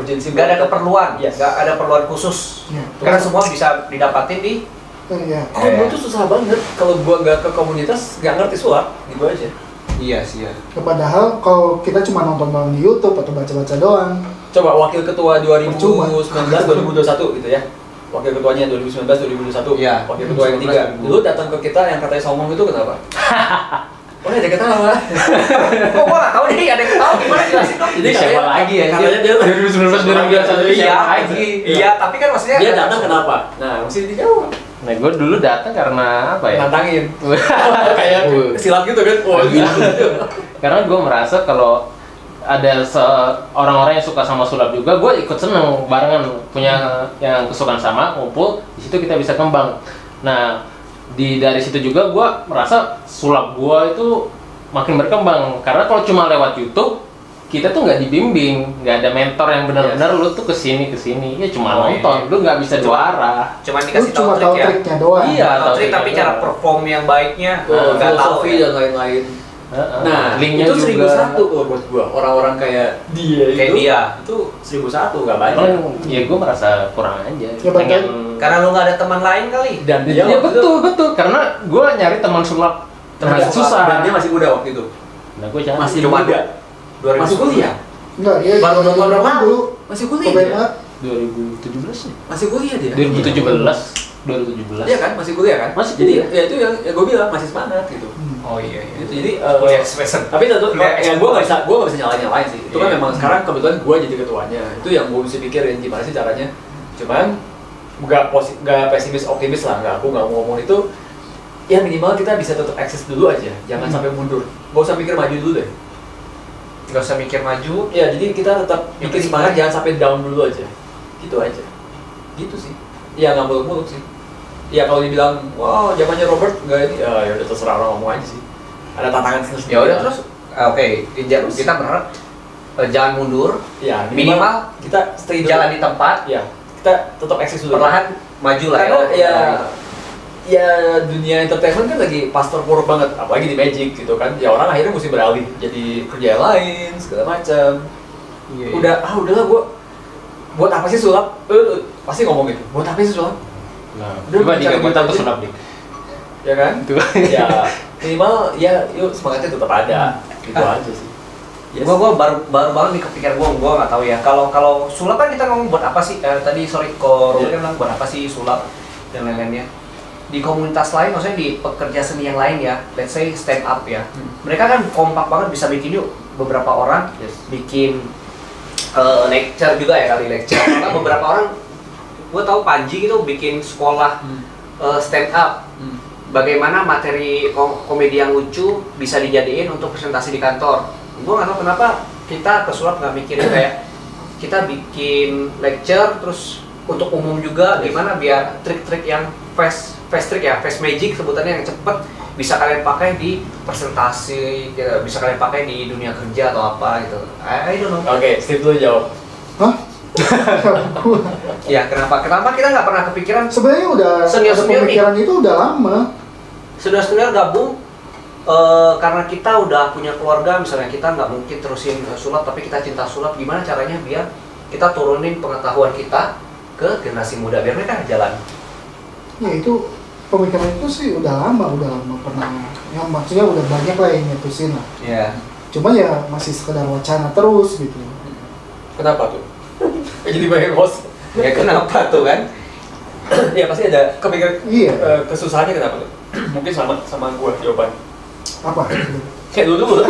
urgensi, nggak ada keperluan, nggak ada keperluan khusus. Karena semua bisa didapatin di. Kalau gue tuh susah banget kalau gue nggak ke komunitas, nggak ngerti sulap, gitu aja. Iya sih ya. Padahal kalau kita cuma nonton di YouTube atau baca-baca doang. Coba wakil ketua 2019-2021 gitu ya. Wakil ketuanya 2019-2021. Iya. Wakil ketua yang 3. Dulu datang ke kita yang katanya sombong itu kenapa? Oh, ada yang ketawa. Oh, gua nggak tahu nih, ada yang ketawa gimana jelasin dong. Jadi siapa lagi ya? Katanya dia 2019 2021 siapa lagi? Iya, tapi kan maksudnya dia datang kenapa? Nah, mesti dijawab. Nah, gue dulu datang karena apa ya? Nantangin. Kayak silat gitu kan. Oh, Karena gue merasa kalau ada orang-orang yang suka sama sulap juga, gue ikut seneng barengan punya yang kesukaan sama, ngumpul di situ kita bisa kembang. Nah, dari situ juga gue merasa sulap gue itu makin berkembang. Karena kalau cuma lewat YouTube, kita tuh nggak dibimbing, nggak ada mentor yang benar-benar lu tuh kesini, ya cuma nonton, lu nggak bisa juara. Cuma dikasih tahu trik ya. Triknya doang. Iya, tahu trik tapi cara perform yang baiknya nggak tahu dan lain-lain. Nah, linknya itu juga 1001 loh buat gua. Orang-orang kayak dia itu 1001 nggak banyak. Ya gue merasa kurang aja. Ya, karena lu nggak ada teman lain kali. Dan ya betul. Karena gue nyari teman sulap, teman susah. Dan dia masih muda waktu itu. Nah, gue cari. Masih muda. Masih kuliah? Enggak, dia baru nonton dulu. Masih kuliah? 2017 ya? Masih kuliah dia? 2017. Iya kan? Masih kuliah kan? Masih jadi kuliah. ya itu yang gue bilang masih semangat gitu. Oh iya. Gitu. Jadi semester. tapi tentu yang gue nggak bisa nyalain sih. Itu kan memang sekarang kebetulan gue jadi ketuanya. Itu yang gue mesti pikirin gimana sih caranya. Cuman nggak pesimis optimis lah. Aku nggak mau ngomong itu. Ya minimal kita bisa tetap eksis dulu aja. Jangan sampai mundur. Gak usah mikir maju dulu deh. Gak usah mikir maju. Ya, jadi kita tetap bikin semangat, jangan sampai down dulu aja. Gitu aja. Gitu sih. Ya nggak muluk-muluk sih. Ya kalau dibilang, wow, zamannya Robert nggak ini, ya udah terserah orang ngomong aja sih. Ada tantangan sendiri. Ya udah terus, oke. Kita berharap jangan mundur. Ya minimal kita stay jalan di tempat. Ya, kita tetap eksis dulu. Perlahan maju lah. Karena ya dunia entertainment kan lagi fast forward banget, apalagi di Magic gitu kan. Ya orang akhirnya mesti beralih jadi kerja yang lain segala macam. Iya. Udahlah gua buat apa sih sulap? Pasti ngomong gitu. Buat apa sih sulap? Nah, coba buat apa sulap nih? Ya kan? Ya minimal ya yuk semangatnya tetap ada. Gitu aja sih. Yes. Gua baru banget nih kepikiran gua nggak tahu ya. Kalau sulap kan kita ngomong buat apa sih? Tadi Robert kan bilang buat apa sih sulap dan lain-lainnya. Di komunitas lain, maksudnya di pekerja seni yang lain ya, let's say stand up ya, mereka kan kompak banget bisa bikin beberapa orang bikin lecture juga ya kali lecture. Karena beberapa orang, gue tahu Panji gitu bikin sekolah stand up. Bagaimana materi komedi yang lucu bisa dijadiin untuk presentasi di kantor. Gue nggak tahu kenapa kita pesulap nggak mikirin kayak kita bikin lecture terus untuk umum juga gimana biar trik-trik yang fast trick ya, fast magic sebutannya yang cepet bisa kalian pakai di presentasi, bisa kalian pakai di dunia kerja atau apa gitu. I don't know. Oke, Steve dulu jawab. Hah? Ya kenapa kita nggak pernah kepikiran? Sebenarnya udah senior pemikiran itu udah lama. Senior gabung karena kita udah punya keluarga, misalnya kita nggak mungkin terusin sulap tapi kita cinta sulap, gimana caranya biar kita turunin pengetahuan kita ke generasi muda biar mereka jalan. Ya itu pemikiran itu sih udah lama pernah. Ya maksudnya udah banyak lah yang nyetusin lah. Iya. Cuma ya masih sekedar wacana terus gitu. Kenapa tuh? Jadi banyak host. Ya kenapa tuh kan? Ya pasti ada kepikiran. Iya. Kesusahannya kenapa tuh? Mungkin sama gua jawaban. Apa? Kayak dulu.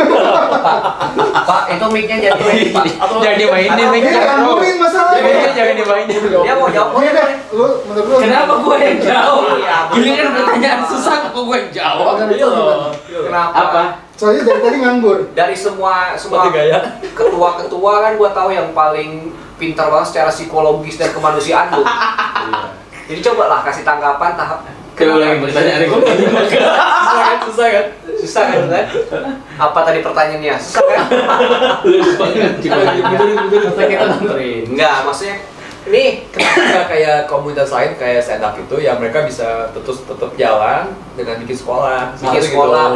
Pak, itu mic-nya jadi main, Pak. Jangan dimainin mic-nya. Ngomongin masalahnya. Jangan dimainin. Dia mau jawab. Oke deh, lu menurut lu Kenapa gue yang jawab? Iya, Ini kan pertanyaan susah kok gue yang jawab. Kenapa? Apa? Soalnya dari tadi nganggur. Dari semua gaya. ketua-ketua kan gua tahu yang paling pintar banget secara psikologis dan kemanusiaan lu. Jadi coba lah kasih tanggapan tahap. Coba lagi pertanyaan gue. Susah kan? Susah kan? Apa tadi pertanyaannya? Susah kan? Kita nontonin. Enggak, maksudnya ini Kenapa kayak komunitas lain kayak stand up itu ya mereka bisa tetap jalan dengan bikin sekolah, bikin sekolah,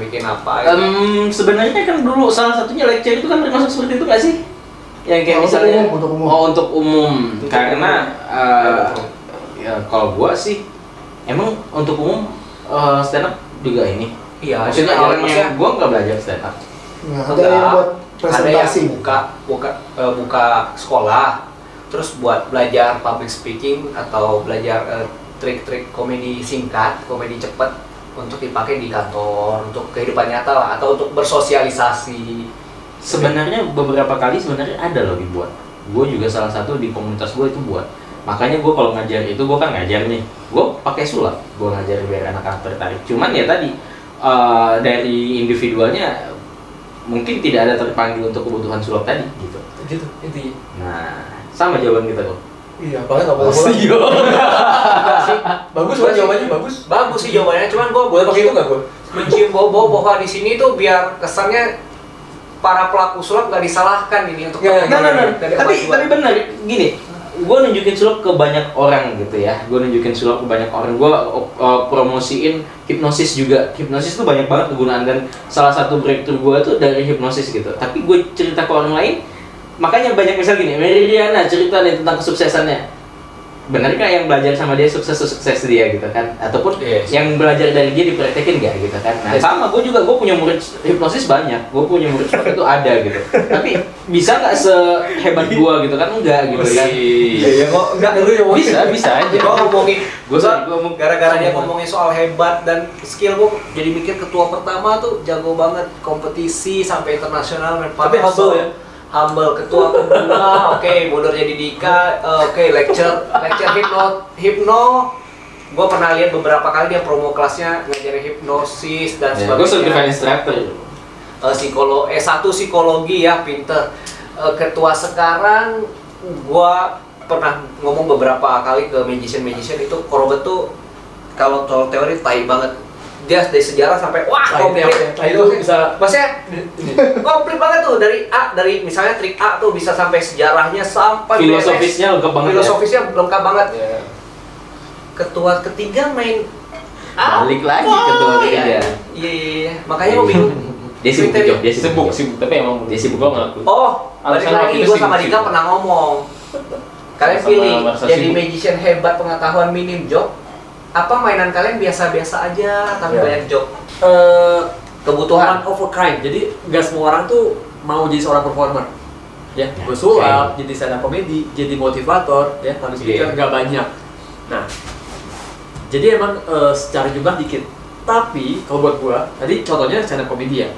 bikin apa? Gitu. Sebenarnya kan dulu salah satunya lecture itu kan termasuk seperti itu nggak sih? Yang kayak misalnya untuk umum. Karena ya kalau gua sih emang untuk umum stand up juga ini Iya, maksudnya orang yang gue nggak belajar stand up. Ada yang buat presentasi. Ada yang buka sekolah, terus buat belajar public speaking atau belajar trik-trik komedi singkat, komedi cepat untuk dipakai di kantor, untuk kehidupan nyata lah, atau untuk bersosialisasi. Sebenarnya beberapa kali sebenarnya ada loh dibuat. Gue juga salah satu di komunitas gue itu buat. Makanya gue kalau ngajar itu, gue kan ngajar nih, gue pakai sulap, gue ngajar biar anak-anak tertarik. Cuman ya tadi dari individualnya mungkin tidak ada terpanggil untuk kebutuhan sulap tadi gitu. Gitu intinya. Nah, sama jawaban kita kok. Iya, apalagi nggak boleh. Bagus kan jawabannya bagus. Bagus sih jawabannya, cuman gue boleh pakai itu nggak gue? Mencium bau-bau bahwa di sini tuh biar kesannya para pelaku sulap nggak disalahkan ini untuk. Nah. Tapi benar gini. Gue nunjukin sulap ke banyak orang gitu ya. Gue nunjukin sulap ke banyak orang. Gue promosiin hipnosis juga. Hipnosis tuh banyak banget kegunaan dan salah satu breakthrough gue tuh dari hipnosis gitu. Tapi gue cerita ke orang lain, makanya banyak misal gini, Mary Riana cerita nih tentang kesuksesannya. Benarkah yang belajar sama dia sukses dia gitu kan? Ataupun yang belajar dari dia dipraktekin gak gitu kan? Nah sama, gue punya murid hipnosis banyak. Gue punya murid seperti itu ada gitu. Tapi bisa nggak sehebat gue gitu kan? Enggak gitu kan? Iya kok enggak bisa aja. Gue ngomongin, gara-gara dia ngomongin soal hebat dan skill, gue jadi mikir ketua pertama tuh jago banget kompetisi sampai internasional. Tapi humble ya. Humble, ketua kedua, oke, mundur jadi Dika, oke, lecture hipno. Gue pernah lihat beberapa kali dia promo kelasnya ngajarin hipnosis dan sebagainya. Gue certified instructor. S1 psikologi ya, pinter. Ketua sekarang, gue pernah ngomong beberapa kali ke magician itu, Korobet tuh kalau teori tai banget. Dia dari sejarah sampai wah komplit. Itu bisa, maksudnya komplit banget tuh dari misalnya trik A tuh bisa sampai sejarahnya sampai filosofisnya lengkap banget. Lengkap banget. Yeah. Ketua ketiga main balik lagi ketua ketiga. Iya. Makanya gue bingung. Dia sibuk, tapi emang dia sibuk banget. Oh, balik lagi gue sama Dika pernah ngomong. Kalian pilih jadi magician hebat pengetahuan minim job, apa mainan kalian biasa-biasa aja tapi banyak job? Kebutuhan one of a kind. Jadi nggak semua orang tuh mau jadi seorang performer. Ya, gue sulap, jadi stand up comedy, jadi motivator, ya, public speaker nggak banyak. Nah, jadi emang secara jumlah dikit. Tapi kalau buat gue, tadi contohnya stand up comedy ya,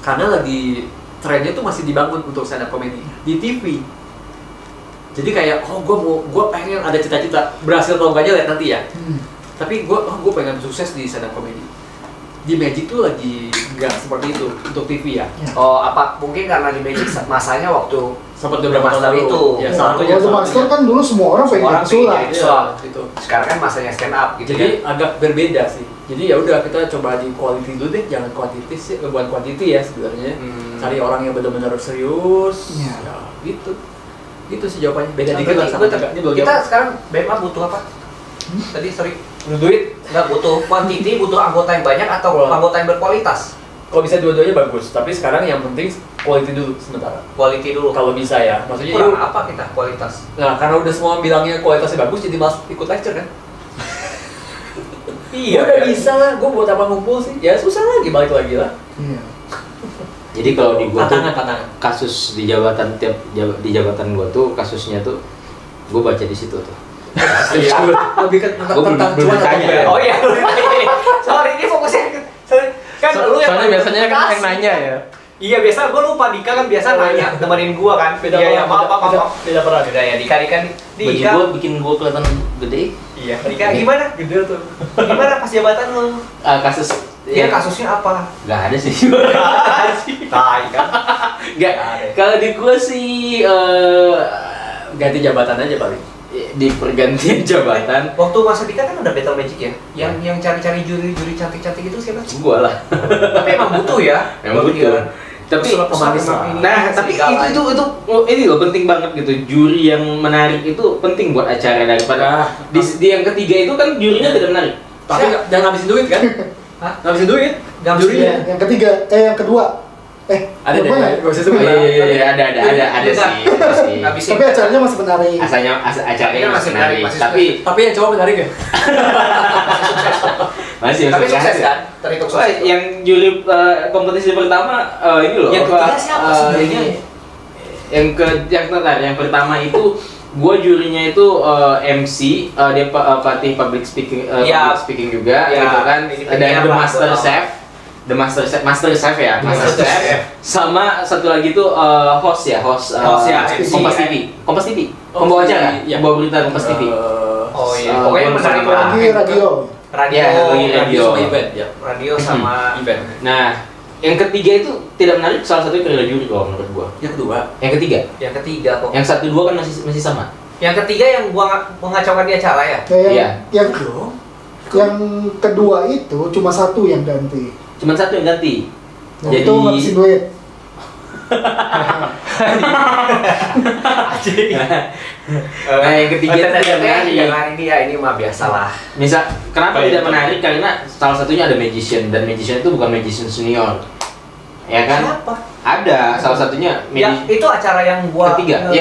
karena lagi trennya tuh masih dibangun untuk stand up comedy di TV. Jadi kayak, gue pengen ada cita-cita, berhasil atau enggaknya lihat nanti ya. Tapi gue pengen sukses di stand up comedy. Di Magic tuh lagi nggak seperti itu untuk TV ya. Oh, apa mungkin karena di Magic masanya waktu sempat beberapa tahun lalu itu. Ya, waktu master kan dulu semua orang pengen sulap. Gitu. Sekarang kan masanya stand up gitu. Jadi agak berbeda sih. Jadi ya udah kita coba di quality dulu deh, jangan quantity sih, bukan quantity ya sebenarnya. Cari orang yang benar-benar serius. Ya gitu. Gitu sih jawabannya. Beda dikit lah sama kita sekarang BMA butuh apa? Tadi butuh duit? Enggak, butuh quantity, butuh anggota yang banyak atau anggota yang berkualitas? Kalau bisa dua-duanya bagus, tapi sekarang yang penting quality dulu sementara. Quality dulu. Kalau bisa ya. Maksudnya kurang apa kita kualitas? Nah, karena udah semua bilangnya kualitasnya bagus, jadi malas ikut lecture kan? Iya. Udah bisa lah, gue buat apa ngumpul sih? Ya susah lagi, balik lagi lah. Iya. Jadi kalau di gua tuh kasus di jabatan di jabatan gua tuh kasusnya tuh gua baca di situ tuh. Lebih ke tentang cuan tanya. Oh iya. Sorry, ini fokusnya kan lu yang biasanya kan yang nanya ya. Iya, biasa gua lupa. Dika kan biasa nanya temenin gua kan. Iya, maaf. Beda peran. Beda ya, Dika gua bikin gua kelihatan gede. Iya. Dika gimana? Gede tuh. Gimana pas jabatan lu? Kasus Iya, kasusnya apa? Gak ada sih. Tai kan? Gak. Kalau di gua sih ganti jabatan aja paling. Di pergantian jabatan. Waktu masa Dika kan ada Battle Magic ya? Yang cari-cari juri cantik-cantik itu siapa? Gua lah. Tapi emang butuh ya? Emang butuh. Tapi tapi itu loh penting banget gitu. Juri yang menarik itu penting buat acara daripada di yang ketiga itu kan jurinya tidak menarik. Tapi jangan habisin duit kan? Hah? Ngabisin duit? Jurinya. Yang ketiga, yang kedua. Ada deh, gak usah sebut. Iya, ada sih. Tapi acaranya masih menarik. Acaranya masih menarik. Tapi yang cowok menarik ya? Masih tapi sukses kan? terhitung sukses. Yang juri kompetisi pertama ini loh. Yang ketiga siapa sebenarnya? Yang pertama itu gue jurinya itu MC, dia pelatih public speaking juga, gitu kan. Dan The Master Chef ya, Master Chef. Sama satu lagi tuh host Kompas TV, pembawa acara, pembawa berita Kompas TV. Oh iya, pokoknya menarik lagi radio sama event. Nah, yang ketiga itu tidak menarik, salah satunya kerja juri kalau menurut gua. Yang ketiga kok. Yang 1-2 kan masih sama. Yang ketiga yang gua mengacaukan di acara ya? Iya. Yang kedua itu cuma satu yang ganti. Jadi itu ngabisin duit. Nah, yang ketiga tidak menarik. Ini mah biasalah. Misal, kenapa tidak menarik? Karena salah satunya ada magician, dan magician itu bukan magician senior. Ya kan? Siapa? Ada, salah satunya itu acara yang gua ketiga.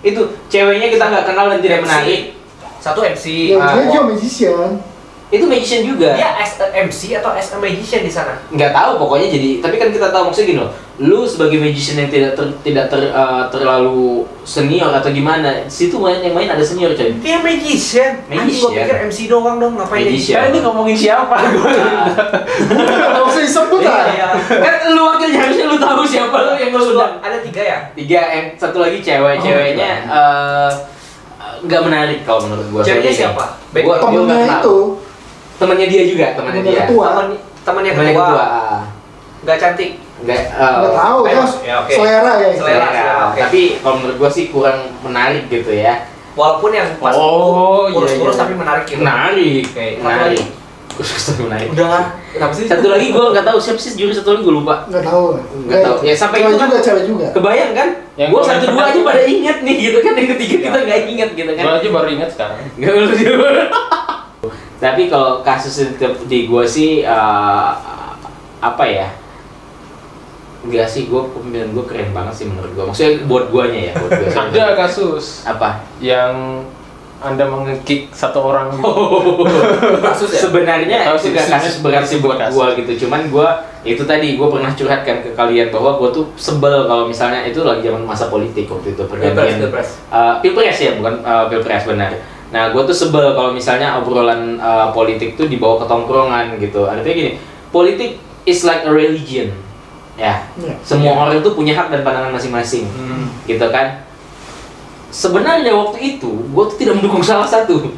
Itu ceweknya kita nggak kenal dan tidak menarik. Satu MC. Dia juga magician. Itu magician juga. Dia as a MC atau as a magician di sana? Nggak tahu, pokoknya jadi. Tapi kan kita tahu maksudnya gini loh. Lu sebagai magician yang tidak terlalu senior atau gimana? Situ yang main ada senior coy. Dia magician. Gua pikir MC doang dong, ngapain magician? Ini ngomongin siapa? Nggak usah disebut lah. Kan lu wakilnya harusnya lu tahu siapa lu yang ngundang. Ada 3 ya? 3, yang satu lagi ceweknya nggak menarik kalau menurut gua. Ceweknya siapa? Temennya itu. Temannya dia juga, temannya dia. Temannya ketua. Nggak cantik. Nggak tahu ya. Selera ya. Selera. Tapi kalau menurut gua sih kurang menarik gitu ya. Walaupun yang pas kurus tapi menarik gitu. Menarik. Udah. Kenapa sih? Satu lagi gua nggak tahu siapa sih juri satu lagi, gua lupa. Nggak tahu. Ya sampai itu kan cewek juga. Kebayang kan? Gua 1-2 aja pada ingat nih gitu kan, yang ketiga kita nggak ingat gitu kan. Gua aja baru ingat sekarang. Tapi kalau kasus di gue sih apa ya? Enggak sih, pemilihan gue keren banget sih menurut gue. Maksudnya buat guanya ya, buat gue. Ada kasus apa? Yang Anda menge-kick satu orang gitu. Kasus ya? Sebenarnya itu gak kasus berat sih buat gue gitu. Cuman gue itu tadi gue pernah curhatkan ke kalian bahwa gue tuh sebel kalau misalnya itu lagi zaman masa politik waktu itu pergantian Pilpres ya, bukan Pilpres benar. Nah, gue tuh sebel kalau misalnya obrolan politik tuh dibawa ke tongkrongan gitu. Artinya gini, politik is like a religion, ya. Semua orang tuh punya hak dan pandangan masing-masing, gitu kan. Sebenarnya waktu itu, gue tuh tidak mendukung salah satu.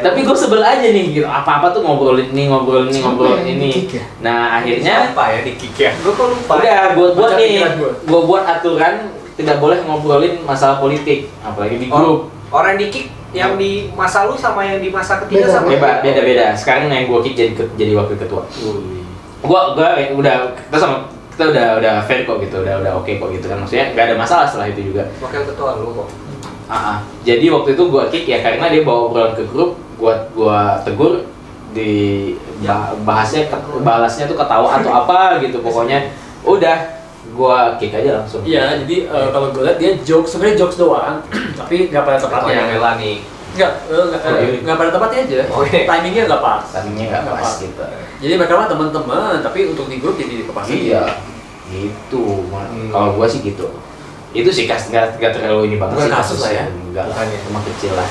Tapi gue sebel aja nih, gitu. Apa-apa tuh ngobrolin ini. Nah, akhirnya apa ya di kick ya? Gue kok lupa. Udah, gue buat aturan tidak boleh ngobrolin masalah politik, apalagi di grup. Orang di kick yang di masa lu sama yang di masa ketiga sama beda. Sekarang yang gue kick jadi wakil ketua. Gua kita udah fair kok gitu, udah oke kok gitu kan, maksudnya nggak ada masalah setelah itu juga. Wakil ketua lu kok. Jadi waktu itu gue kick ya karena dia bawa obrolan ke grup, gua tegur, balasnya tuh ketawa atau apa gitu, pokoknya udah. Gua kick aja langsung. Iya, jadi kalau gue lihat dia sebenarnya jokes doang, tapi nggak pada tempatnya. Yang Melani. Nggak pada tempatnya aja. Timingnya nggak pas. Gitu. Jadi mereka mah teman-teman, tapi untuk di grup jadi kepastian. Iya, gitu. Kalau gua sih gitu. Itu sih nggak terlalu ini banget. Bukan kasus lah ya. Enggak, cuma kecil lah.